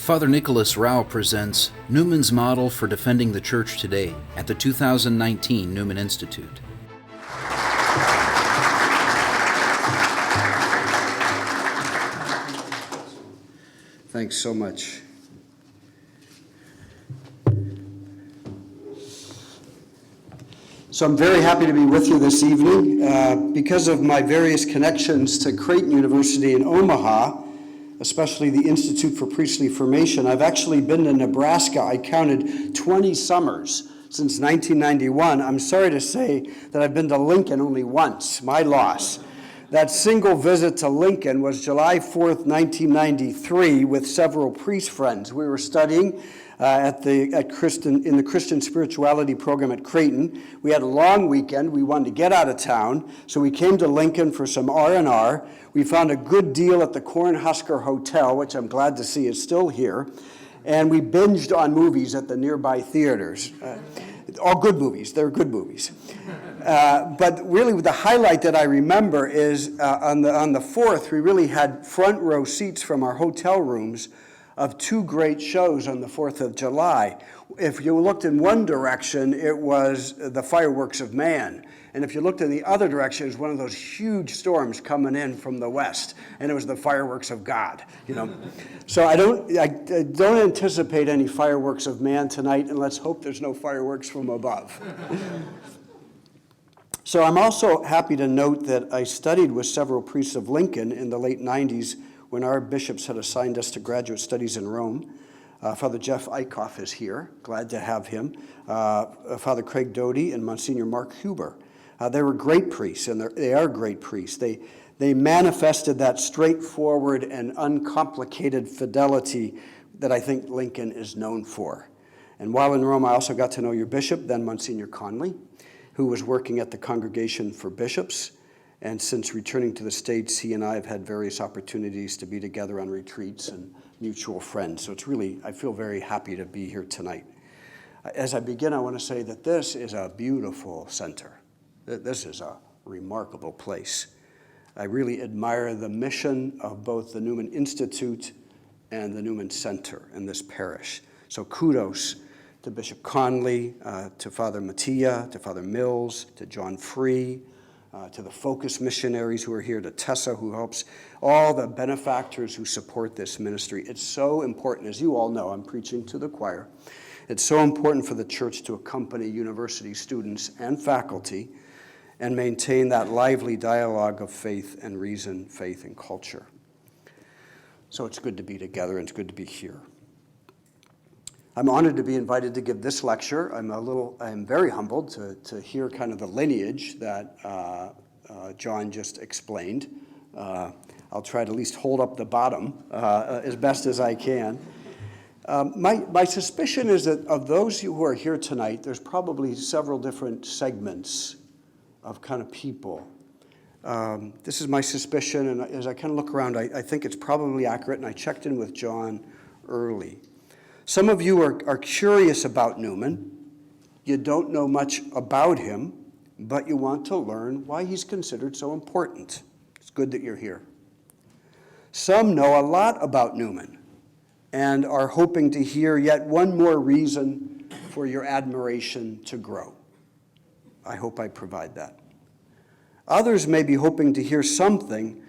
Father Nicholas Rouch presents Newman's Model for Defending the Church Today at the 2019 Newman Institute. Thanks so much. So I'm very happy to be with you this evening. Because of my various connections to Creighton University in Omaha, especially the Institute for Priestly Formation, I've actually been to Nebraska. I counted 20 summers since 1991. I'm sorry to say that I've been to Lincoln only once, my loss. That single visit to Lincoln was July 4th, 1993, with several priest friends. We were studying in the Christian Spirituality program at Creighton. We had a long weekend. We wanted to get out of town, so we came to Lincoln for some R&R. We found a good deal at the Cornhusker Hotel, which I'm glad to see is still here, and we binged on movies at the nearby theaters. All good movies. They're good movies. But really the highlight that I remember is on the 4th, we really had front row seats from our hotel rooms of two great shows on the 4th of July. If you looked in one direction, it was the fireworks of man. And if you looked in the other direction, it was one of those huge storms coming in from the west, and it was the fireworks of God, you know. So I don't anticipate any fireworks of man tonight, and let's hope there's no fireworks from above. So I'm also happy to note that I studied with several priests of Lincoln in the late 90s when our bishops had assigned us to graduate studies in Rome. Father Jeff Eichhoff is here, glad to have him. Father Craig Doty and Monsignor Mark Huber. They were great priests, and they are great priests. They manifested that straightforward and uncomplicated fidelity that I think Lincoln is known for. And while in Rome, I also got to know your bishop, then Monsignor Conley, who was working at the Congregation for Bishops. And since returning to the States, he and I have had various opportunities to be together on retreats and mutual friends. So it's really, I feel very happy to be here tonight. As I begin, I want to say that this is a beautiful center. This is a remarkable place. I really admire the mission of both the Newman Institute and the Newman Center in this parish. So kudos to Bishop Conley, to Father Mattia, to Father Mills, to John Free, to the Focus missionaries who are here, to Tessa who helps, all the benefactors who support this ministry. It's so important, as you all know, I'm preaching to the choir. It's so important for the church to accompany university students and faculty and maintain that lively dialogue of faith and reason, faith and culture. So it's good to be together and it's good to be here. I'm honored to be invited to give this lecture. I'm very humbled to hear kind of the lineage that John just explained. I'll try to at least hold up the bottom as best as I can. My suspicion is that of those who are here tonight, there's probably several different segments of kind of people. This is my suspicion, and as I kind of look around, I think it's probably accurate, and I checked in with John early. Some of you are curious about Newman. You don't know much about him, but you want to learn why he's considered so important. It's good that you're here. Some know a lot about Newman and are hoping to hear yet one more reason for your admiration to grow. I hope I provide that. Others may be hoping to hear something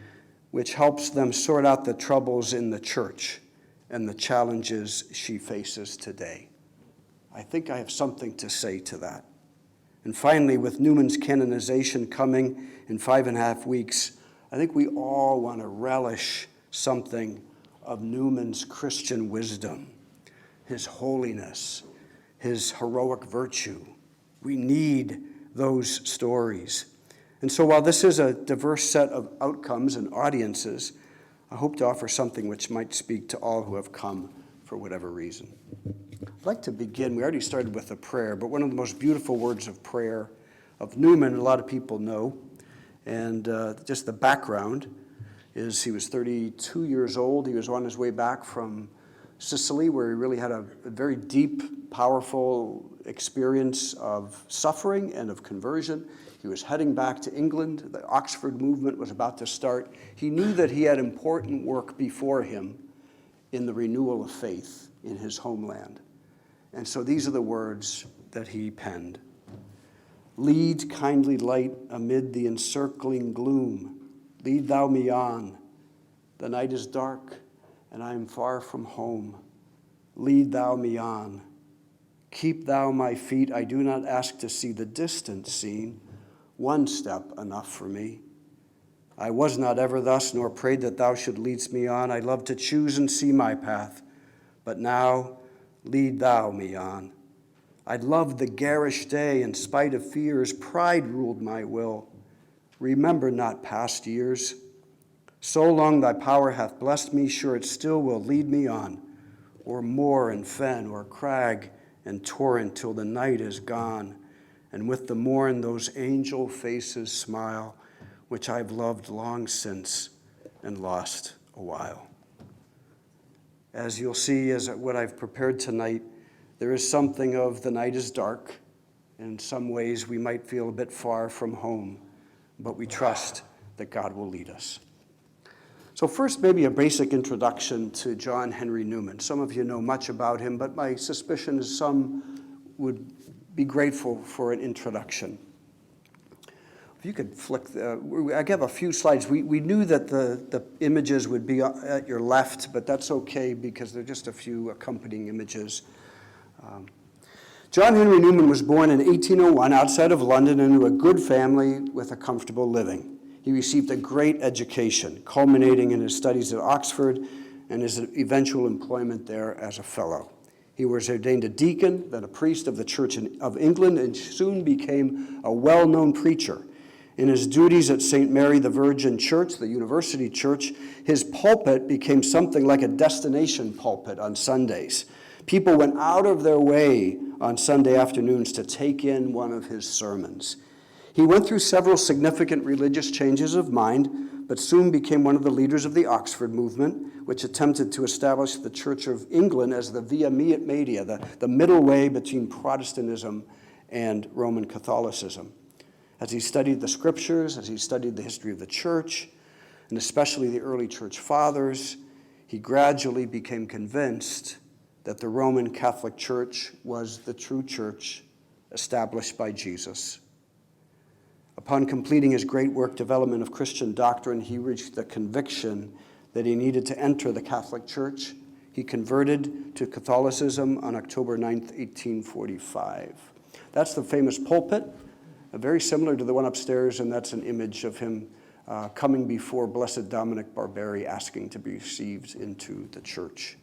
which helps them sort out the troubles in the church and the challenges she faces today. I think I have something to say to that. And finally, with Newman's canonization coming in 5.5 weeks, I think we all want to relish something of Newman's Christian wisdom, his holiness, his heroic virtue. We need those stories. And so while this is a diverse set of outcomes and audiences, I hope to offer something which might speak to all who have come for whatever reason. I'd like to begin, we already started with a prayer, but one of the most beautiful words of prayer of Newman, a lot of people know, and just the background is he was 32 years old. He was on his way back from Sicily, where he really had a very deep, powerful experience of suffering and of conversion. He was heading back to England. The Oxford movement was about to start. He knew that he had important work before him, in the renewal of faith in his homeland. And so these are the words that he penned. Lead, kindly light, amid the encircling gloom. Lead thou me on. The night is dark, and I am far from home. Lead thou me on. Keep thou my feet. I do not ask to see the distant scene. One step enough for me. I was not ever thus, nor prayed that thou should lead me on. I love to choose and see my path, but now lead thou me on. I loved the garish day, in spite of fears, pride ruled my will. Remember not past years. So long thy power hath blessed me, sure it still will lead me on, o'er moor and fen, o'er crag and torrent, till the night is gone, and with the morn those angel faces smile, which I've loved long since and lost a while. As you'll see, as what I've prepared tonight, there is something of the night is dark. In some ways, we might feel a bit far from home, but we trust that God will lead us. So first, maybe a basic introduction to John Henry Newman. Some of you know much about him, but my suspicion is some would be grateful for an introduction. If you could flick, I have a few slides. We knew that the images would be at your left, but that's okay because they're just a few accompanying images. John Henry Newman was born in 1801 outside of London into a good family with a comfortable living. He received a great education, culminating in his studies at Oxford and his eventual employment there as a fellow. He was ordained a deacon, then a priest of the Church of England, and soon became a well-known preacher. In his duties at St. Mary the Virgin Church, the University Church, his pulpit became something like a destination pulpit on Sundays. People went out of their way on Sunday afternoons to take in one of his sermons. He went through several significant religious changes of mind, but soon became one of the leaders of the Oxford movement, which attempted to establish the Church of England as the via media, the middle way between Protestantism and Roman Catholicism. As he studied the scriptures, as he studied the history of the church, and especially the early church fathers, he gradually became convinced that the Roman Catholic Church was the true church established by Jesus. Upon completing his great work, Development of Christian Doctrine, he reached the conviction that he needed to enter the Catholic Church. He converted to Catholicism on October 9th, 1845. That's the famous pulpit, very similar to the one upstairs, and that's an image of him coming before Blessed Dominic Barberi, asking to be received into the church.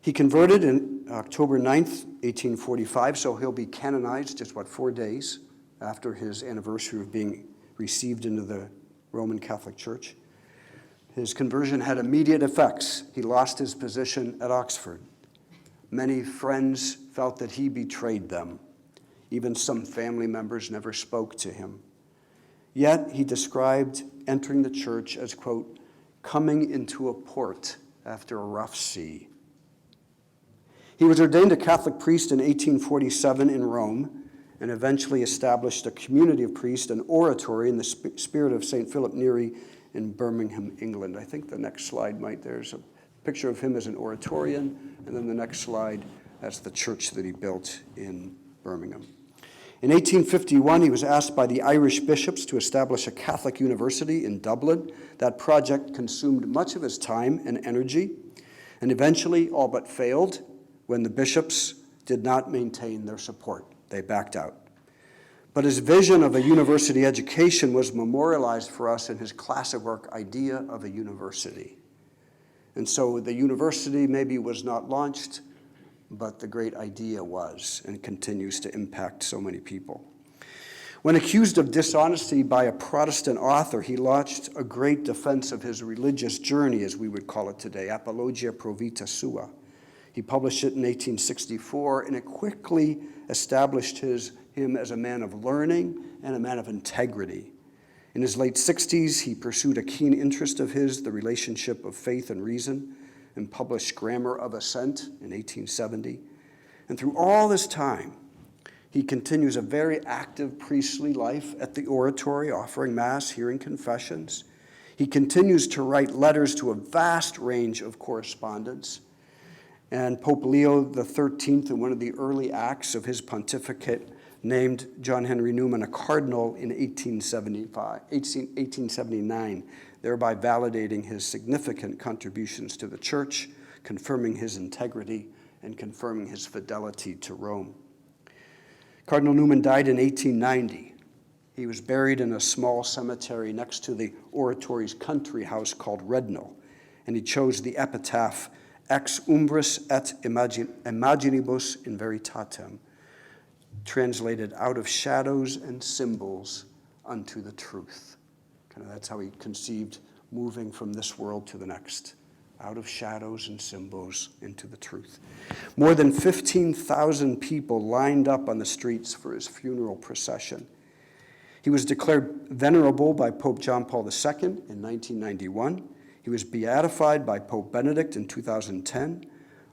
He converted in October 9th, 1845, so he'll be canonized just, 4 days after his anniversary of being received into the Roman Catholic Church. His conversion had immediate effects. He lost his position at Oxford. Many friends felt that he betrayed them. Even some family members never spoke to him. Yet he described entering the church as, quote, coming into a port after a rough sea. He was ordained a Catholic priest in 1847 in Rome and eventually established a community of priests and oratory in the spirit of St. Philip Neri in Birmingham, England. I think the next slide there's a picture of him as an oratorian, and then the next slide, that's the church that he built in Birmingham. In 1851, he was asked by the Irish bishops to establish a Catholic university in Dublin. That project consumed much of his time and energy, and eventually all but failed when the bishops did not maintain their support. They backed out. But his vision of a university education was memorialized for us in his classic work, Idea of a University. And so the university maybe was not launched, but the great idea was and continues to impact so many people. When accused of dishonesty by a Protestant author, he launched a great defense of his religious journey, as we would call it today, Apologia Pro Vita Sua. He published it in 1864, and it quickly established him as a man of learning and a man of integrity. In his late 60s, he pursued a keen interest of his, the relationship of faith and reason, and published Grammar of Assent in 1870. And through all this time, he continues a very active priestly life at the oratory, offering Mass, hearing confessions. He continues to write letters to a vast range of correspondence. And Pope Leo XIII, in one of the early acts of his pontificate, named John Henry Newman a cardinal in 1879, thereby validating his significant contributions to the church, confirming his integrity, and confirming his fidelity to Rome. Cardinal Newman died in 1890. He was buried in a small cemetery next to the oratory's country house called Rednall, and he chose the epitaph, Ex umbris et imaginibus in veritatem, translated out of shadows and symbols unto the truth. Kind of that's how he conceived moving from this world to the next, out of shadows and symbols into the truth. More than 15,000 people lined up on the streets for his funeral procession. He was declared venerable by Pope John Paul II in 1991. He was beatified by Pope Benedict in 2010.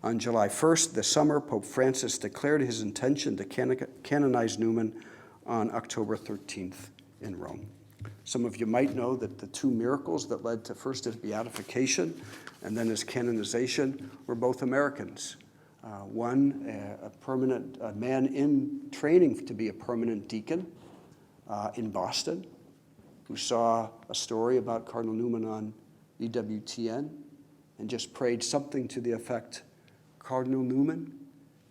On July 1st, this summer, Pope Francis declared his intention to canonize Newman on October 13th in Rome. Some of you might know that the two miracles that led to first his beatification and then his canonization were both Americans. One, a man in training to be a permanent deacon in Boston, who saw a story about Cardinal Newman on EWTN and just prayed something to the effect, Cardinal Newman,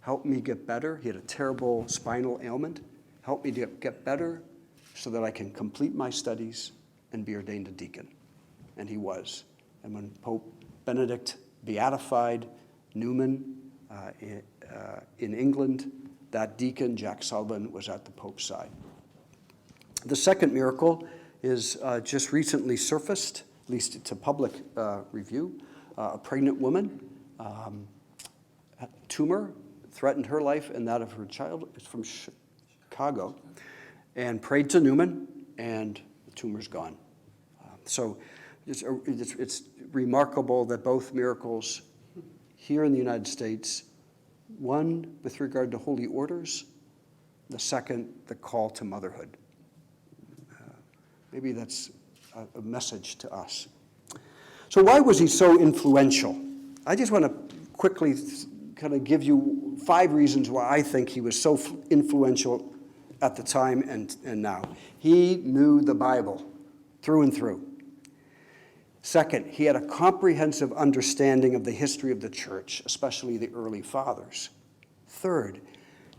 help me get better. He had a terrible spinal ailment. Help me to get better so that I can complete my studies and be ordained a deacon. And he was. And when Pope Benedict beatified Newman in England, that deacon, Jack Sullivan, was at the Pope's side. The second miracle is just recently surfaced, at least to public review. A pregnant woman, a tumor threatened her life and that of her child. It's from Chicago, and prayed to Newman, and the tumor's gone. So it's remarkable that both miracles here in the United States, one with regard to holy orders, the second, the call to motherhood. Maybe that's a message to us. So why was he so influential? I just want to quickly kind of give you 5 reasons why I think he was so influential at the time and now. He knew the Bible through and through. Second, he had a comprehensive understanding of the history of the church, especially the early fathers. Third,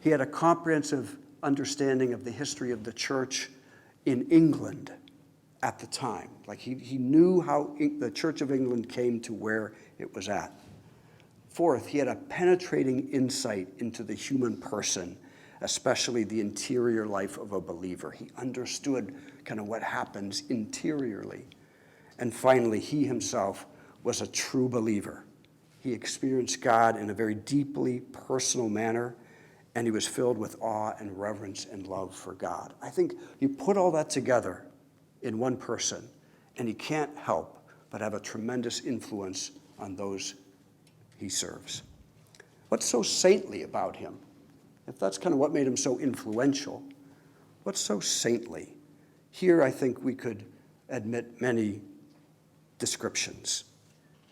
he had a comprehensive understanding of the history of the church in England at the time. Like he knew how the Church of England came to where it was at. Fourth, he had a penetrating insight into the human person, especially the interior life of a believer. He understood kind of what happens interiorly. And finally, he himself was a true believer. He experienced God in a very deeply personal manner, and he was filled with awe and reverence and love for God. I think you put all that together in one person, and he can't help but have a tremendous influence on those he serves. What's so saintly about him? If that's kind of what made him so influential, what's so saintly? Here I think we could admit many descriptions.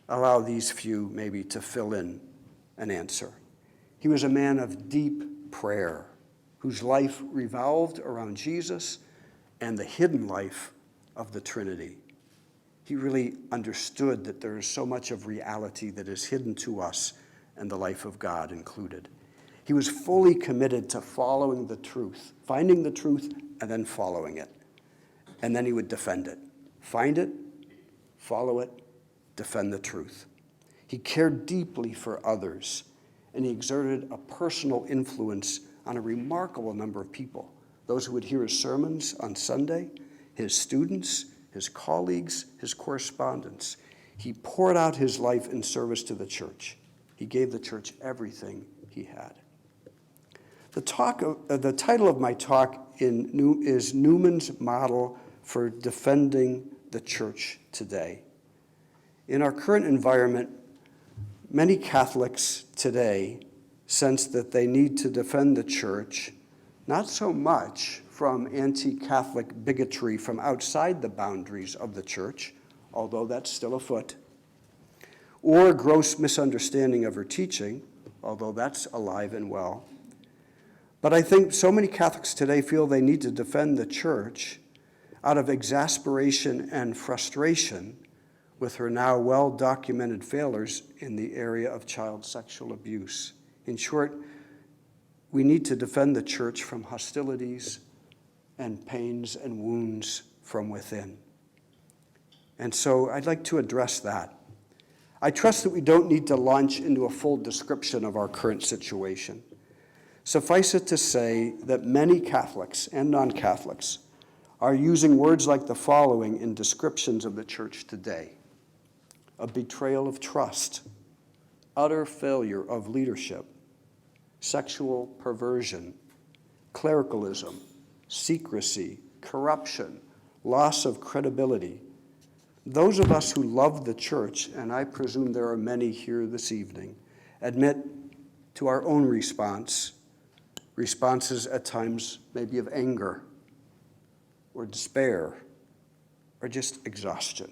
Allow these few maybe to fill in an answer. He was a man of deep prayer, whose life revolved around Jesus and the hidden life of the Trinity. He really understood that there is so much of reality that is hidden to us, and the life of God included. He was fully committed to following the truth, finding the truth, and then following it. And then he would defend it. Find it, follow it, defend the truth. He cared deeply for others, and he exerted a personal influence on a remarkable number of people. Those who would hear his sermons on Sunday, his students, his colleagues, his correspondents. He poured out his life in service to the church. He gave the church everything he had. The title of my talk is Newman's Model for Defending the Church Today. In our current environment, many Catholics today sense that they need to defend the church, not so much from anti-Catholic bigotry from outside the boundaries of the church, although that's still afoot, or gross misunderstanding of her teaching, although that's alive and well. But I think so many Catholics today feel they need to defend the Church out of exasperation and frustration with her now well-documented failures in the area of child sexual abuse. In short, we need to defend the Church from hostilities and pains and wounds from within. And so I'd like to address that. I trust that we don't need to launch into a full description of our current situation. Suffice it to say that many Catholics and non-Catholics are using words like the following in descriptions of the Church today: a betrayal of trust, utter failure of leadership, sexual perversion, clericalism, secrecy, corruption, loss of credibility. Those of us who love the Church, and I presume there are many here this evening, admit to our own responses at times maybe of anger or despair or just exhaustion.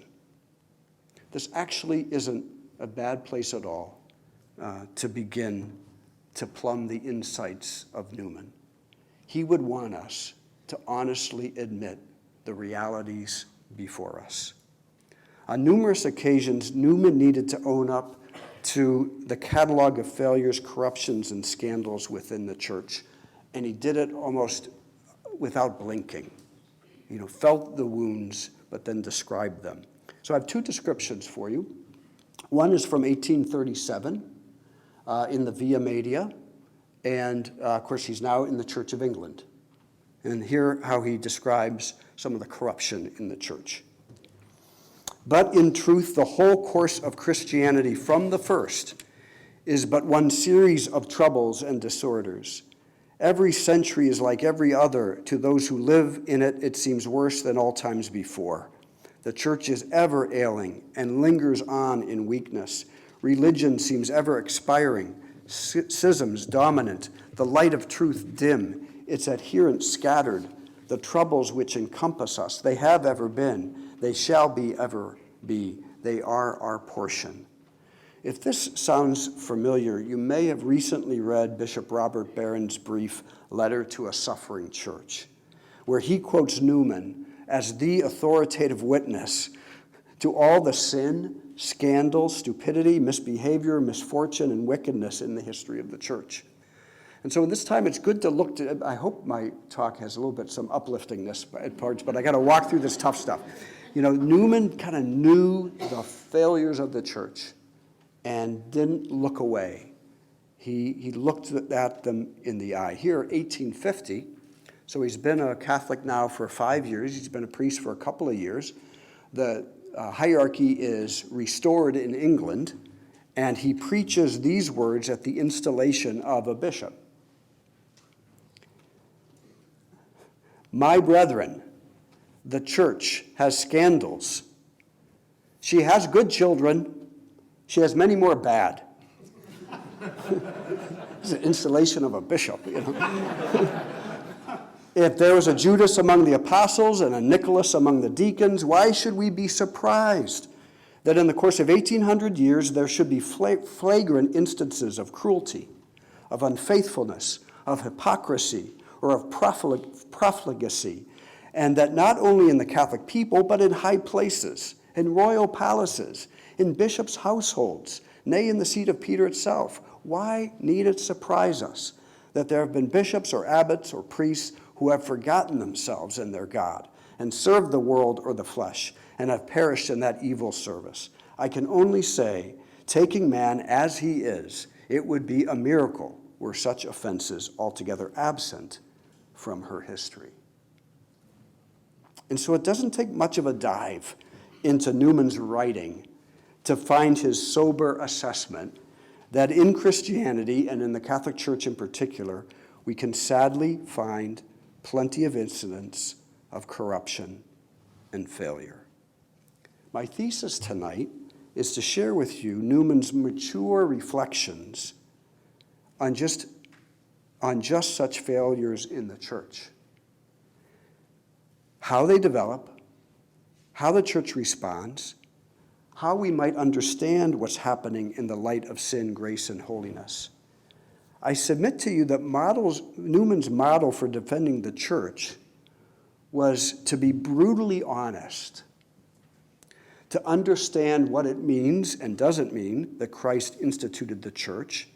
This actually isn't a bad place at all to begin to plumb the insights of Newman. He would want us to honestly admit the realities before us. On numerous occasions, Newman needed to own up to the catalog of failures, corruptions, and scandals within the Church, and he did it almost without blinking. Felt the wounds, but then described them. So I have two descriptions for you. One is from 1837 in the Via Media, and of course he's now in the Church of England. And here how he describes some of the corruption in the Church. But in truth, the whole course of Christianity from the first is but one series of troubles and disorders. Every century is like every other. To those who live in it, it seems worse than all times before. The Church is ever ailing and lingers on in weakness. Religion seems ever expiring, schisms dominant, the light of truth dim, its adherents scattered. The troubles which encompass us, they have ever been, they shall be ever be. They are our portion. If this sounds familiar, you may have recently read Bishop Robert Barron's brief Letter to a Suffering Church, where he quotes Newman as the authoritative witness to all the sin, scandal, stupidity, misbehavior, misfortune, and wickedness in the history of the Church. And so this time it's good to look to, I hope my talk has a little bit some upliftingness at parts, but I got to walk through this tough stuff. Newman kind of knew the failures of the Church and didn't look away. He looked at them in the eye. Here, 1850, so he's been a Catholic now for 5 years. He's been a priest for a couple of years. The hierarchy is restored in England, and he preaches these words at the installation of a bishop. My brethren, the Church has scandals. She has good children. She has many more bad. It's an installation of a bishop, If there was a Judas among the apostles and a Nicholas among the deacons, why should we be surprised that in the course of 1800 years there should be flagrant instances of cruelty, of unfaithfulness, of hypocrisy, or of profligacy, and that not only in the Catholic people, but in high places, in royal palaces, in bishops' households, nay, in the seat of Peter itself? Why need it surprise us that there have been bishops or abbots or priests who have forgotten themselves and their God, and served the world or the flesh, and have perished in that evil service? I can only say, taking man as he is, it would be a miracle were such offenses altogether absent from her history. And so it doesn't take much of a dive into Newman's writing to find his sober assessment that in Christianity, and in the Catholic Church in particular, we can sadly find plenty of incidents of corruption and failure. My thesis tonight is to share with you Newman's mature reflections on just such failures in the Church. How they develop, how the Church responds, how we might understand what's happening in the light of sin, grace, and holiness. I submit to you that Newman's model for defending the church was to be brutally honest, to understand what it means and doesn't mean that Christ instituted the church,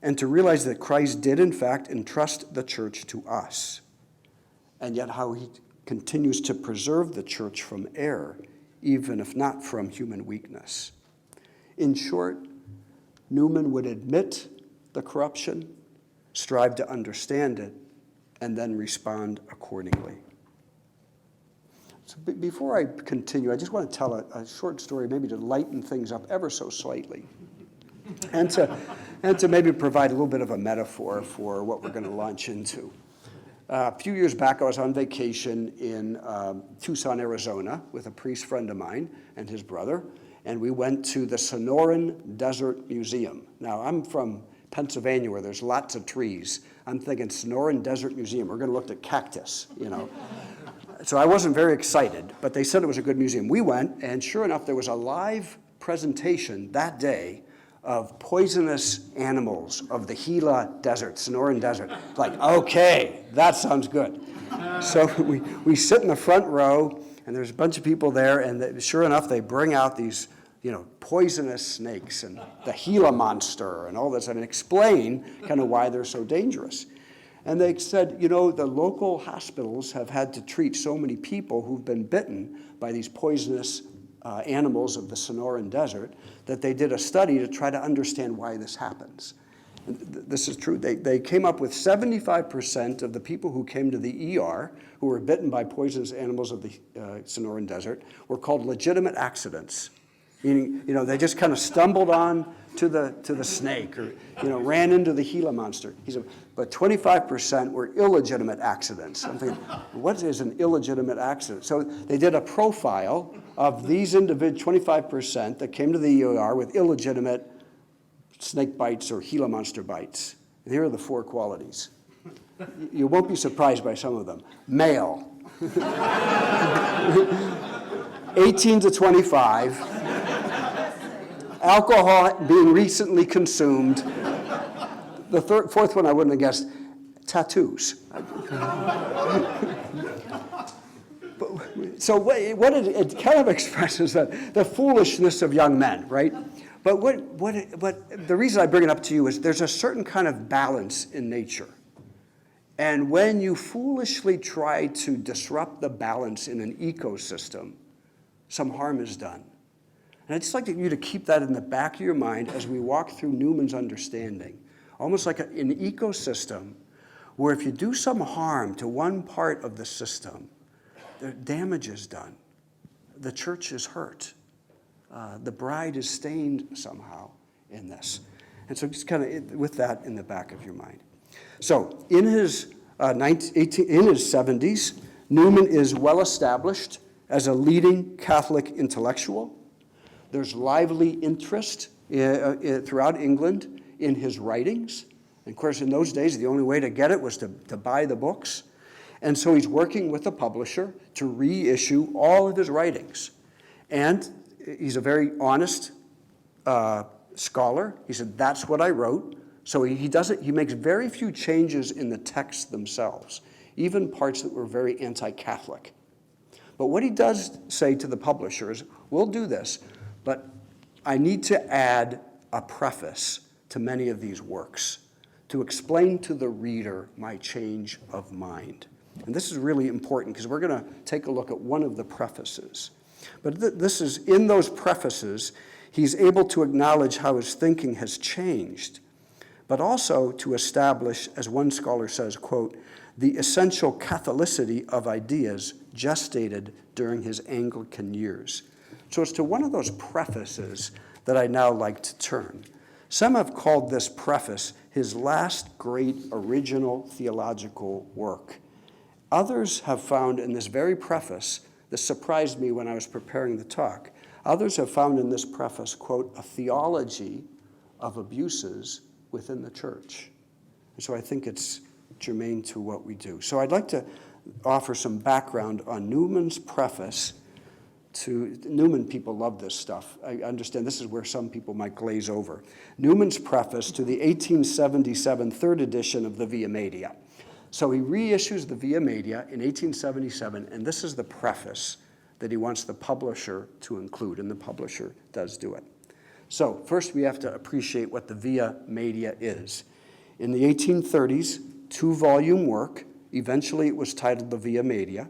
and to realize that Christ did, in fact, entrust the church to us, and yet how he continues to preserve the church from error, even if not from human weakness. In short, Newman would admit the corruption, strive to understand it, and then respond accordingly. So before I continue, I just want to tell a short story, maybe to lighten things up ever so slightly, and to maybe provide a little bit of a metaphor for what we're going to launch into. A few years back, I was on vacation in Tucson, Arizona, with a priest friend of mine and his brother, and we went to the Sonoran Desert Museum. Now, I'm from Pennsylvania, where there's lots of trees. I'm thinking Sonoran Desert Museum. We're going to look at cactus, So I wasn't very excited, but they said it was a good museum. We went, and sure enough, there was a live presentation that day of poisonous animals of the Gila Desert, Sonoran Desert. Like, okay, that sounds good. So we sit in the front row, and there's a bunch of people there, and sure enough, they bring out these poisonous snakes and the Gila monster and all this, and explain kind of why they're so dangerous. And they said, the local hospitals have had to treat so many people who've been bitten by these poisonous animals of the Sonoran Desert that they did a study to try to understand why this happens. And this is true. They came up with 75% of the people who came to the ER who were bitten by poisonous animals of the Sonoran Desert were called legitimate accidents. Meaning, they just kind of stumbled on to the snake or, ran into the Gila monster. He said, but 25% were illegitimate accidents. I'm thinking, what is an illegitimate accident? So they did a profile of these 25% that came to the ER with illegitimate snake bites or Gila monster bites. And here are the 4 qualities. You won't be surprised by some of them. Male, 18 to 25. Alcohol being recently consumed. The fourth one I wouldn't have guessed, tattoos. So what it kind of expresses the foolishness of young men, right? But what the reason I bring it up to you is there's a certain kind of balance in nature. And when you foolishly try to disrupt the balance in an ecosystem, some harm is done. And I'd just like you to keep that in the back of your mind as we walk through Newman's understanding. Almost like an ecosystem where if you do some harm to one part of the system, the damage is done. The church is hurt. The bride is stained somehow in this. And so just kind of with that in the back of your mind. So in his 70s, Newman is well established as a leading Catholic intellectual. There's lively interest throughout England in his writings. And of course, in those days, the only way to get it was to buy the books. And so he's working with a publisher to reissue all of his writings. And he's a very honest scholar. He said, that's what I wrote. So he makes very few changes in the texts themselves, even parts that were very anti-Catholic. But what he does say to the publisher is, we'll do this, but I need to add a preface to many of these works to explain to the reader my change of mind. And this is really important because we're going to take a look at one of the prefaces. But this is, in those prefaces, he's able to acknowledge how his thinking has changed, but also to establish, as one scholar says, quote, the essential Catholicity of ideas gestated during his Anglican years. So it's to one of those prefaces that I now like to turn. Some have called this preface his last great original theological work. Others have found in this very preface, this surprised me when I was preparing the talk, others have found in this preface, quote, a theology of abuses within the church. And so I think it's germane to what we do. So I'd like to offer some background on Newman's preface Newman people love this stuff. I understand this is where some people might glaze over. Newman's preface to the 1877 third edition of the Via Media. So he reissues the Via Media in 1877, and this is the preface that he wants the publisher to include, and the publisher does do it. So first we have to appreciate what the Via Media is. In the 1830s, 2-volume work, eventually it was titled the Via Media.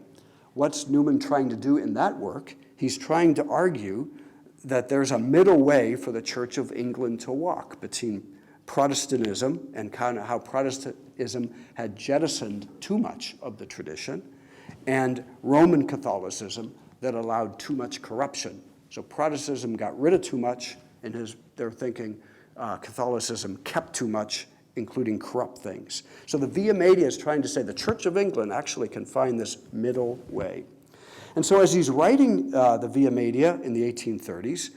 What's Newman trying to do in that work? He's trying to argue that there's a middle way for the Church of England to walk between Protestantism and kind of how Protestantism had jettisoned too much of the tradition, and Roman Catholicism that allowed too much corruption. So Protestantism got rid of too much, and they're thinking Catholicism kept too much, including corrupt things. So the Via Media is trying to say the Church of England actually can find this middle way. And so as he's writing the Via Media in the 1830s,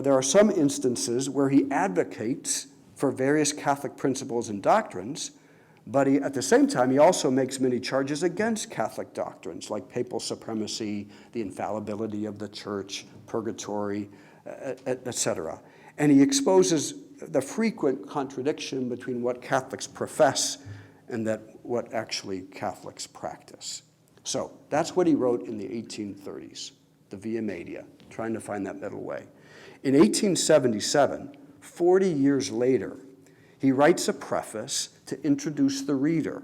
there are some instances where he advocates for various Catholic principles and doctrines, but at the same time, he also makes many charges against Catholic doctrines, like papal supremacy, the infallibility of the church, purgatory, etc. And he exposes the frequent contradiction between what Catholics profess and what actually Catholics practice. So that's what he wrote in the 1830s, the Via Media, trying to find that middle way. In 1877, 40 years later, he writes a preface to introduce the reader.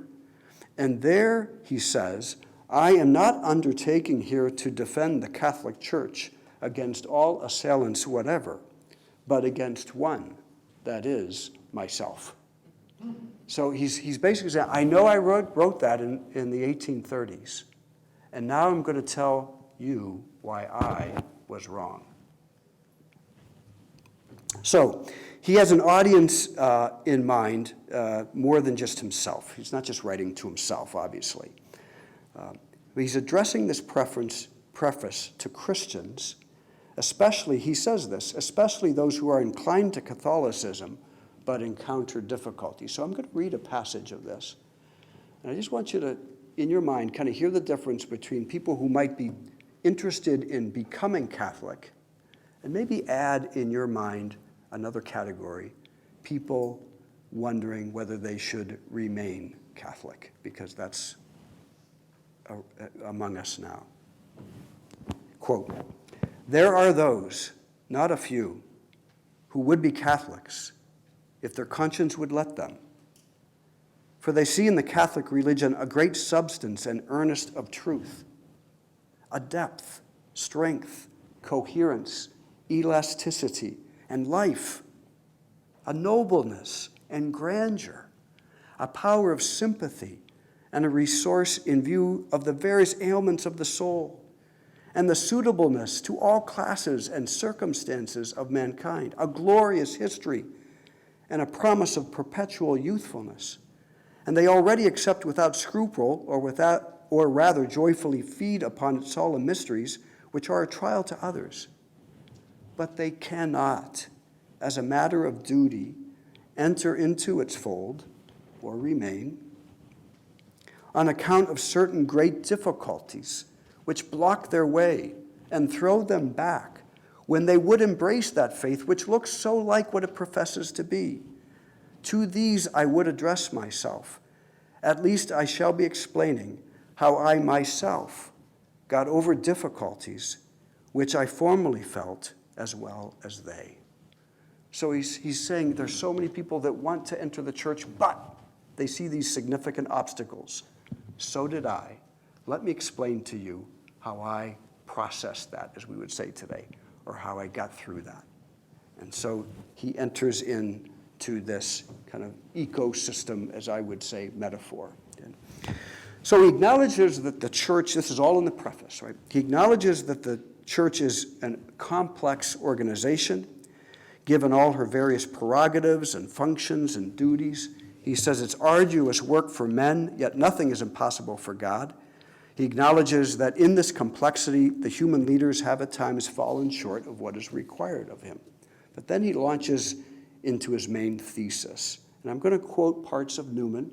And there he says, I am not undertaking here to defend the Catholic Church against all assailants whatever, but against one, that is, myself. So he's basically saying, I know I wrote that in the 1830s, and now I'm going to tell you why I was wrong. So he has an audience in mind more than just himself. He's not just writing to himself, obviously. But he's addressing this preface to Christians, especially, he says this, especially those who are inclined to Catholicism but encounter difficulty. So I'm going to read a passage of this. And I just want you to, in your mind, kind of hear the difference between people who might be interested in becoming Catholic and maybe add in your mind another category, people wondering whether they should remain Catholic, because that's among us now. Quote, there are those, not a few, who would be Catholics if their conscience would let them. For they see in the Catholic religion a great substance and earnest of truth, a depth, strength, coherence, elasticity, and life, a nobleness and grandeur, a power of sympathy, and a resource in view of the various ailments of the soul, and the suitableness to all classes and circumstances of mankind, a glorious history, and a promise of perpetual youthfulness. And they already accept without scruple, or rather joyfully feed upon its solemn mysteries, which are a trial to others. But they cannot, as a matter of duty, enter into its fold or remain on account of certain great difficulties which block their way and throw them back when they would embrace that faith which looks so like what it professes to be. To these I would address myself. At least I shall be explaining how I myself got over difficulties which I formerly felt as well as they. So he's saying there's so many people that want to enter the church, but they see these significant obstacles. So did I. Let me explain to you how I processed that, as we would say today, or how I got through that. And so he enters into this kind of ecosystem, as I would say, metaphor. So he acknowledges that the church, this is all in the preface, right? He acknowledges that the church is a complex organization, given all her various prerogatives and functions and duties. He says it's arduous work for men, yet nothing is impossible for God. He acknowledges that in this complexity, the human leaders have at times fallen short of what is required of him. But then he launches into his main thesis. And I'm going to quote parts of Newman.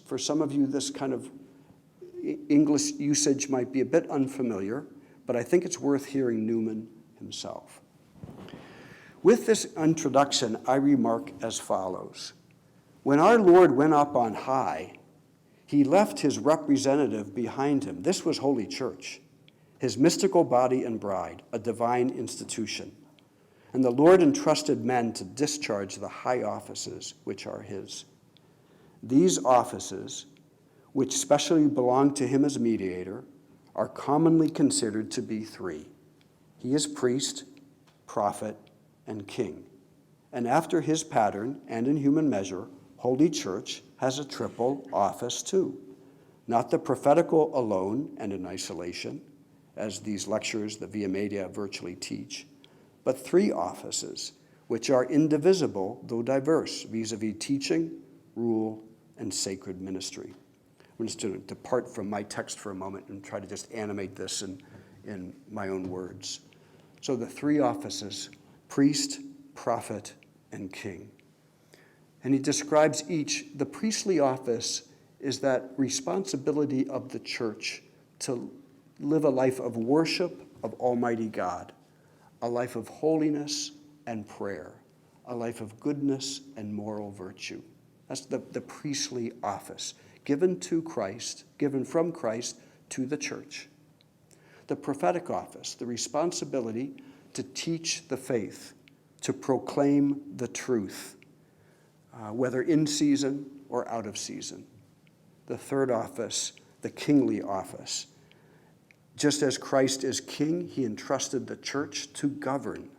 For some of you, this kind of English usage might be a bit unfamiliar, but I think it's worth hearing Newman himself. With this introduction, I remark as follows. When our Lord went up on high, he left his representative behind him. This was Holy Church, his mystical body and bride, a divine institution. And the Lord entrusted men to discharge the high offices which are his. These offices, which specially belong to him as mediator, are commonly considered to be three. He is priest, prophet, and king. And after his pattern and in human measure, Holy Church has a triple office too. Not the prophetical alone and in isolation, as these lectures, the Via Media, virtually teach, but three offices, which are indivisible though diverse, vis-a-vis teaching, rule, and sacred ministry. I'm just going to depart from my text for a moment and try to just animate this in my own words. So the three offices, priest, prophet, and king. And he describes each. The priestly office is that responsibility of the church to live a life of worship of Almighty God, a life of holiness and prayer, a life of goodness and moral virtue. That's the priestly office, given to Christ, given from Christ to the church. The prophetic office, the responsibility to teach the faith, to proclaim the truth, whether in season or out of season. The third office, the kingly office. Just as Christ is king, he entrusted the church to govern,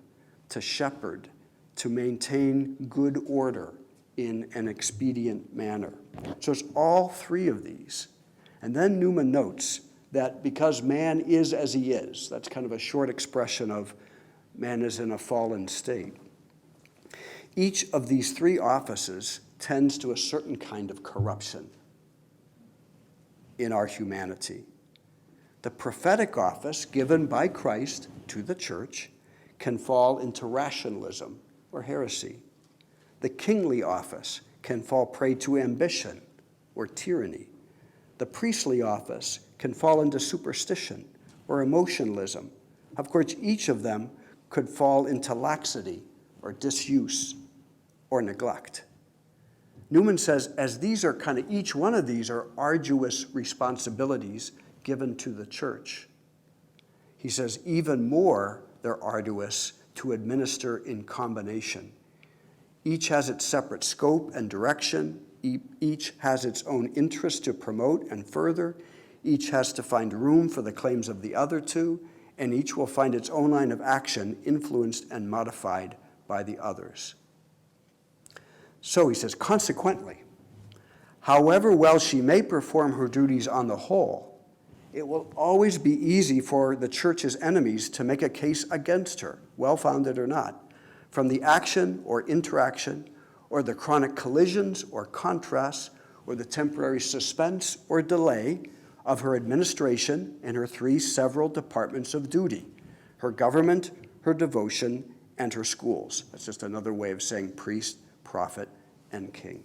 to shepherd, to maintain good order in an expedient manner. So it's all three of these. And then Newman notes that because man is as he is, that's kind of a short expression of man is in a fallen state. Each of these three offices tends to a certain kind of corruption in our humanity. The prophetic office given by Christ to the church can fall into rationalism or heresy. The kingly office can fall prey to ambition or tyranny. The priestly office can fall into superstition or emotionalism. Of course, each of them could fall into laxity or disuse or neglect. Newman says, as these are each one of these are arduous responsibilities given to the church, he says even more they're arduous to administer in combination. Each has its separate scope and direction. Each has its own interest to promote and further. Each has to find room for the claims of the other two, and each will find its own line of action influenced and modified by the others. So he says, consequently, however well she may perform her duties on the whole, it will always be easy for the church's enemies to make a case against her, well-founded or not, from the action or interaction or the chronic collisions or contrasts or the temporary suspense or delay of her administration in her three several departments of duty, her government, her devotion, and her schools. That's just another way of saying priest, prophet, and king.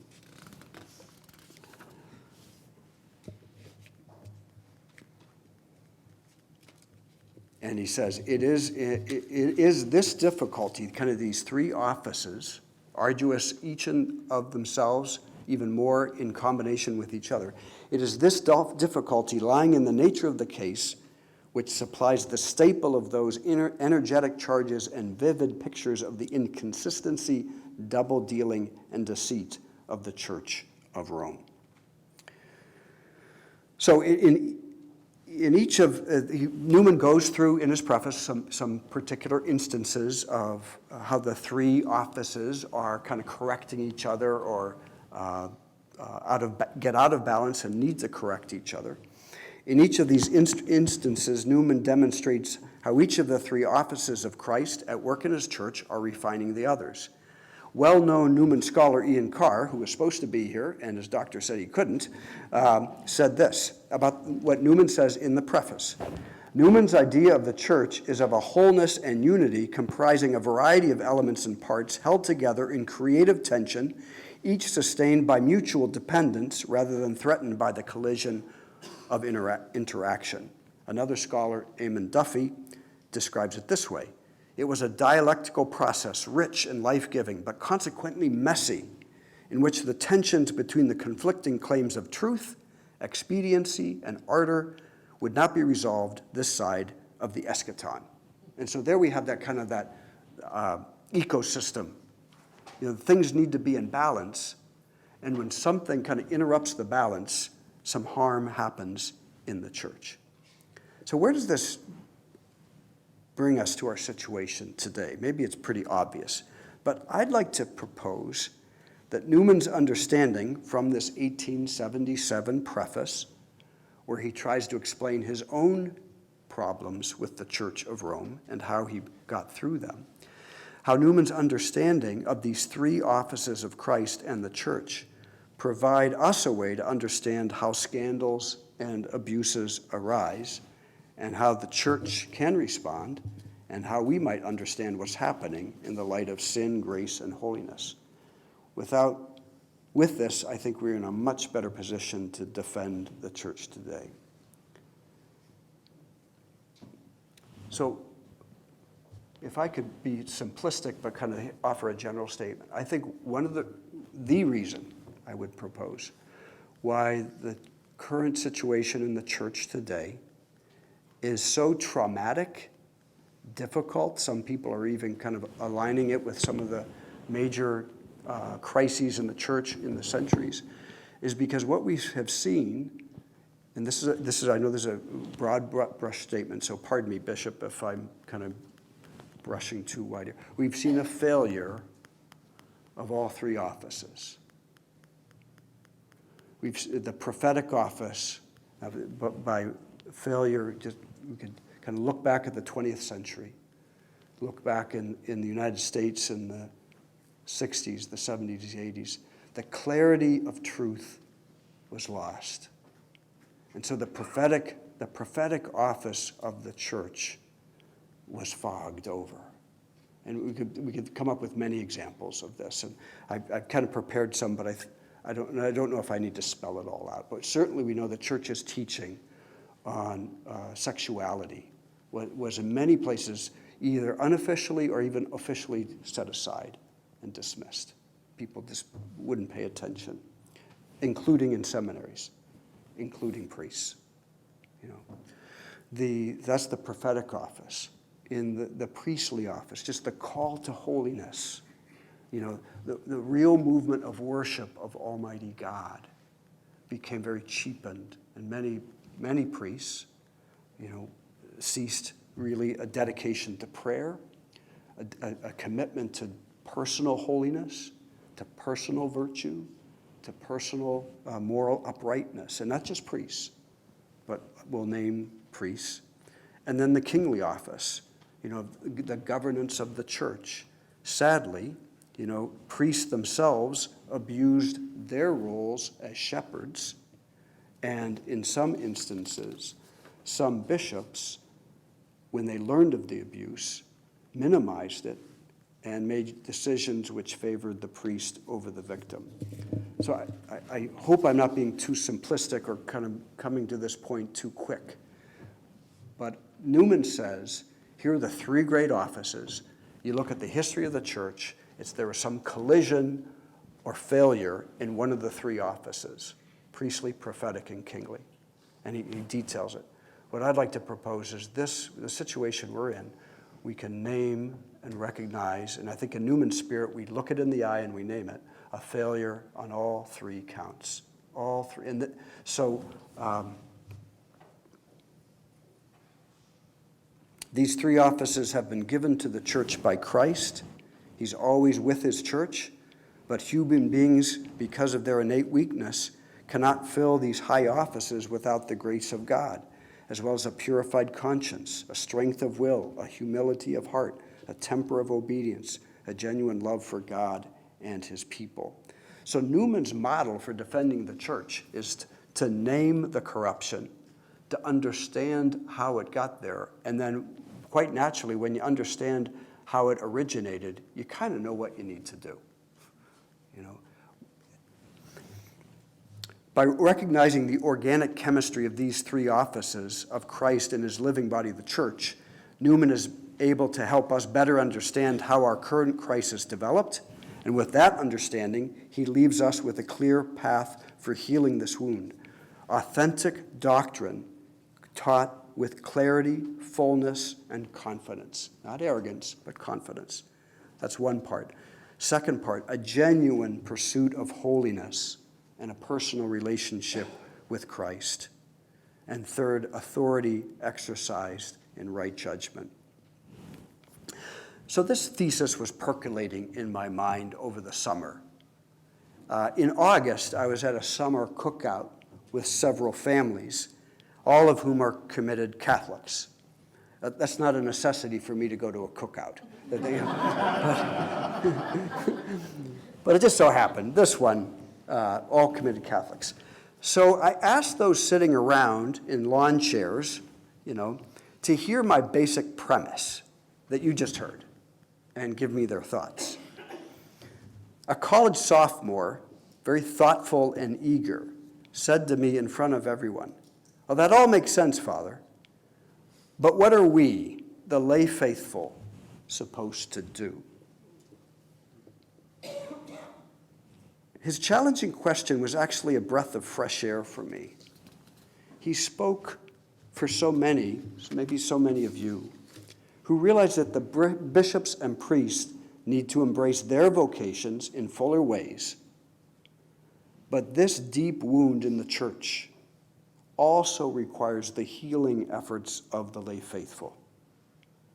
And he says, it is this difficulty, kind of these three offices, arduous each of themselves, even more in combination with each other. It is this difficulty lying in the nature of the case which supplies the staple of those energetic charges and vivid pictures of the inconsistency, double-dealing, and deceit of the Church of Rome. So in each of, Newman goes through in his preface some particular instances of how the three offices are kind of correcting each other or get out of balance and need to correct each other. In each of these instances, Newman demonstrates how each of the three offices of Christ at work in his church are refining the others. Well-known Newman scholar Ian Carr, who was supposed to be here, and his doctor said he couldn't, said this about what Newman says in the preface. Newman's idea of the church is of a wholeness and unity comprising a variety of elements and parts held together in creative tension, each sustained by mutual dependence rather than threatened by the collision of interaction. Another scholar, Eamon Duffy, describes it this way: it was a dialectical process, rich and life-giving, but consequently messy, in which the tensions between the conflicting claims of truth, expediency, and ardor would not be resolved this side of the eschaton. And so there we have that kind of ecosystem. Things need to be in balance, and when something kind of interrupts the balance, some harm happens in the church. So where does this bring us to our situation today? Maybe it's pretty obvious, but I'd like to propose that Newman's understanding from this 1877 preface, where he tries to explain his own problems with the Church of Rome and how he got through them, how Newman's understanding of these three offices of Christ and the church provide us a way to understand how scandals and abuses arise, and how the church can respond, and how we might understand what's happening in the light of sin, grace, and holiness. With this, I think we're in a much better position to defend the church today. So, if I could be simplistic but kind of offer a general statement, I think one of the reason I would propose why the current situation in the church today is so traumatic, difficult. Some people are even kind of aligning it with some of the major crises in the church in the centuries, is because what we have seen, and this is I know this is a broad brush statement, so pardon me, Bishop, if I'm kind of brushing too wide here. We've seen a failure of all three offices. The prophetic office, by failure, just we could kind of look back at the 20th century, look back in the United States in the 60s, the 70s, the 80s. The clarity of truth was lost. And so the prophetic office of the church was fogged over. And we could come up with many examples of this. And I've kind of prepared some, but I don't know if I need to spell it all out. But certainly we know the church's teaching on sexuality was in many places either unofficially or even officially set aside and dismissed. People just wouldn't pay attention, including in seminaries, including priests. That's the prophetic office. In the priestly office, just the call to holiness, the real movement of worship of Almighty God became very cheapened, and many priests, ceased really a dedication to prayer, a commitment to personal holiness, to personal virtue, to personal moral uprightness, and not just priests, but we'll name priests. And then the kingly office, the governance of the church. Sadly, priests themselves abused their roles as shepherds, and in some instances, some bishops, when they learned of the abuse, minimized it and made decisions which favored the priest over the victim. So I hope I'm not being too simplistic or kind of coming to this point too quick. But Newman says, here are the three great offices. You look at the history of the church, there was some collision or failure in one of the three offices, priestly, prophetic, and kingly. And he details it. What I'd like to propose is the situation we're in, we can name and recognize, and I think in Newman's spirit, we look it in the eye and we name it, a failure on all three counts. All three. These three offices have been given to the church by Christ. He's always with his church, but human beings, because of their innate weakness, cannot fill these high offices without the grace of God, as well as a purified conscience, a strength of will, a humility of heart, a temper of obedience, a genuine love for God and his people. So Newman's model for defending the church is to name the corruption, to understand how it got there, and then quite naturally, when you understand how it originated, you kind of know what you need to do. By recognizing the organic chemistry of these three offices of Christ in his living body, the church, Newman is able to help us better understand how our current crisis developed, and with that understanding, he leaves us with a clear path for healing this wound. Authentic doctrine taught with clarity, fullness, and confidence. Not arrogance, but confidence. That's one part. Second part, a genuine pursuit of holiness and a personal relationship with Christ. And third, authority exercised in right judgment. So this thesis was percolating in my mind over the summer. In August, I was at a summer cookout with several families, all of whom are committed Catholics. That's not a necessity for me to go to a cookout. But it just so happened, this one, all committed Catholics. So I asked those sitting around in lawn chairs, to hear my basic premise that you just heard and give me their thoughts. A college sophomore, very thoughtful and eager, said to me in front of everyone, "Well, that all makes sense, Father, but what are we, the lay faithful, supposed to do?" His challenging question was actually a breath of fresh air for me. He spoke for so many, maybe so many of you, who realize that the bishops and priests need to embrace their vocations in fuller ways. But this deep wound in the church also requires the healing efforts of the lay faithful.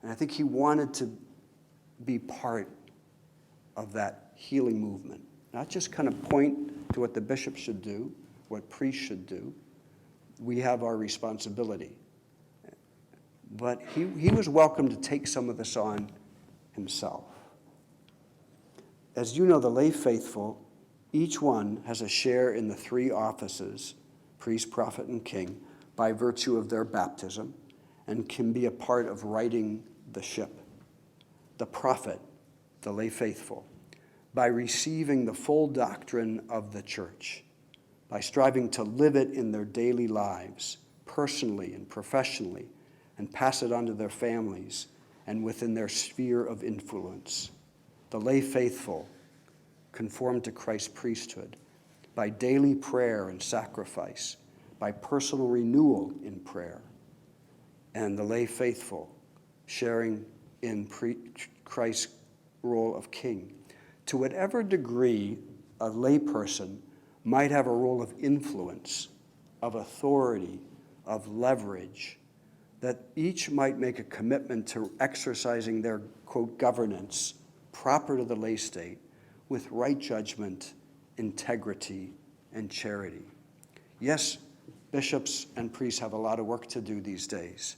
And I think he wanted to be part of that healing movement, not just kind of point to what the bishop should do, what priests should do. We have our responsibility. But he was welcome to take some of this on himself. As you know, the lay faithful, each one has a share in the three offices, priest, prophet, and king, by virtue of their baptism, and can be a part of righting the ship. The prophet, the lay faithful, by receiving the full doctrine of the church, by striving to live it in their daily lives, personally and professionally, and pass it on to their families and within their sphere of influence. The lay faithful conform to Christ's priesthood by daily prayer and sacrifice, by personal renewal in prayer, and the lay faithful sharing in Christ's role of king. To whatever degree a layperson might have a role of influence, of authority, of leverage, that each might make a commitment to exercising their, quote, governance proper to the lay state with right judgment, integrity, and charity. Yes, bishops and priests have a lot of work to do these days.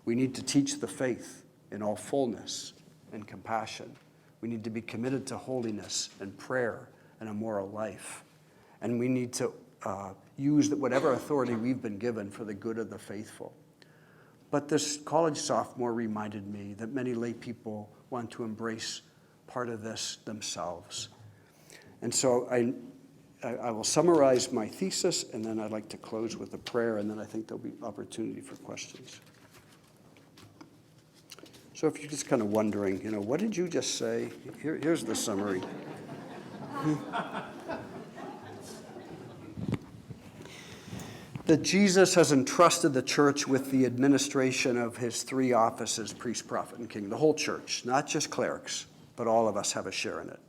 We need to teach the faith in all fullness and compassion. We need to be committed to holiness and prayer and a moral life. And we need to use whatever authority we've been given for the good of the faithful. But this college sophomore reminded me that many lay people want to embrace part of this themselves. And so I will summarize my thesis, and then I'd like to close with a prayer, and then I think there'll be opportunity for questions. So if you're just kind of wondering, what did you just say? Here's the summary. That Jesus has entrusted the church with the administration of his three offices, priest, prophet, and king. The whole church, not just clerics, but all of us have a share in it.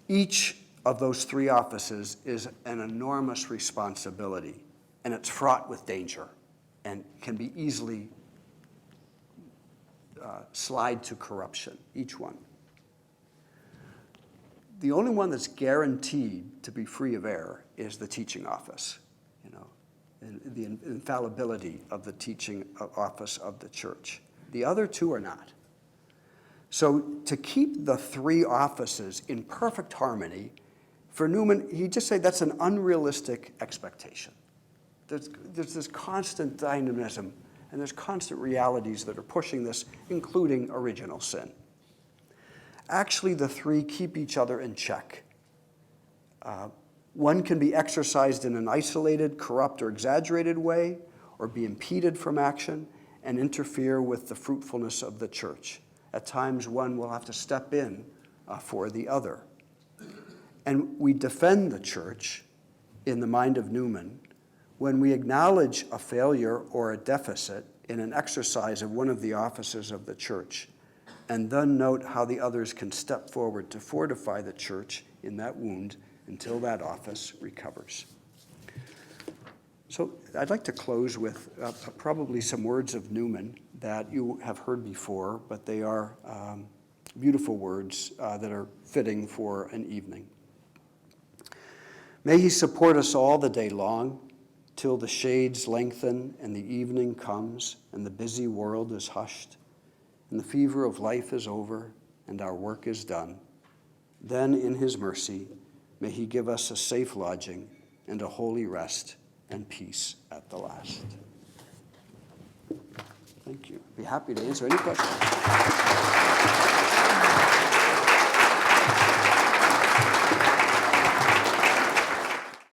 Each of those three offices is an enormous responsibility, and it's fraught with danger and can be easily slide to corruption, each one. The only one that's guaranteed to be free of error is the teaching office, the infallibility of the teaching office of the church. The other two are not. So to keep the three offices in perfect harmony, for Newman, he just said that's an unrealistic expectation. There's this constant dynamism, and there's constant realities that are pushing this, including original sin. Actually, the three keep each other in check. One can be exercised in an isolated, corrupt, or exaggerated way, or be impeded from action and interfere with the fruitfulness of the church. At times, one will have to step in for the other. And we defend the church, in the mind of Newman, when we acknowledge a failure or a deficit in an exercise of one of the offices of the church, and then note how the others can step forward to fortify the church in that wound until that office recovers. So I'd like to close with probably some words of Newman that you have heard before, but they are beautiful words that are fitting for an evening. May he support us all the day long, till the shades lengthen and the evening comes and the busy world is hushed and the fever of life is over and our work is done. Then in his mercy, may he give us a safe lodging and a holy rest and peace at the last. Thank you. I'd be happy to answer any questions.